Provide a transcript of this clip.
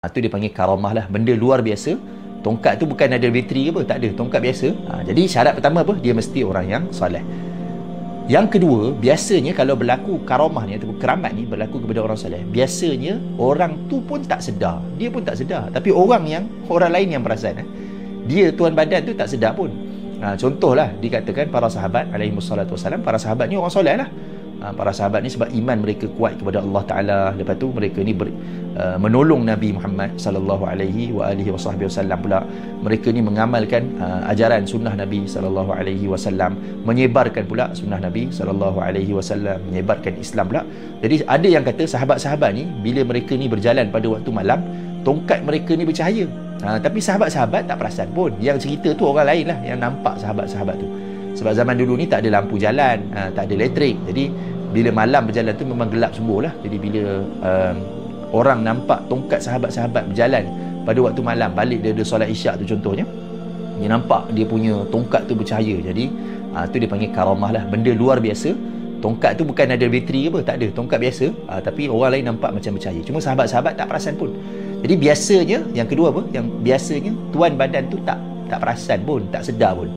Itu dia panggil karamah lah, benda luar biasa. Tongkat tu bukan ada bateri apa, tak ada, tongkat biasa. Jadi syarat pertama apa? Dia mesti orang yang soleh. Yang kedua, biasanya kalau berlaku karamah ni ataupun keramat ni berlaku kepada orang soleh, biasanya orang tu pun tak sedar, dia pun tak sedar, tapi orang lain yang perasan. Dia tuan badan tu tak sedar pun. Contohlah dikatakan para sahabat alaihi wassalatu wassalam, para sahabat ni orang soleh lah. Para sahabat ni sebab iman mereka kuat kepada Allah Ta'ala, lepas tu mereka ni menolong Nabi Muhammad sallallahu alaihi wa alihi wasallam pula. Mereka ni mengamalkan ajaran sunnah Nabi sallallahu alaihi wasallam, menyebarkan pula sunnah Nabi sallallahu alaihi wasallam, menyebarkan Islam pula. Jadi ada yang kata sahabat-sahabat ni bila mereka ni berjalan pada waktu malam, tongkat mereka ni bercahaya. Tapi sahabat-sahabat tak perasan pun. Yang cerita tu orang lain lah yang nampak sahabat-sahabat tu. Sebab zaman dulu ni tak ada lampu jalan, tak ada elektrik. Jadi bila malam berjalan tu memang gelap semua lah. Jadi bila orang nampak tongkat sahabat-sahabat berjalan pada waktu malam, balik dia solat isyak tu contohnya, dia nampak dia punya tongkat tu bercahaya. Jadi tu dia panggil karamah lah, benda luar biasa. Tongkat tu bukan ada bateri apa, tak ada, tongkat biasa. Tapi orang lain nampak macam bercahaya. Cuma sahabat-sahabat tak perasan pun. Jadi biasanya, yang kedua apa? Yang biasanya tuan badan tu tak perasan pun, tak sedar pun.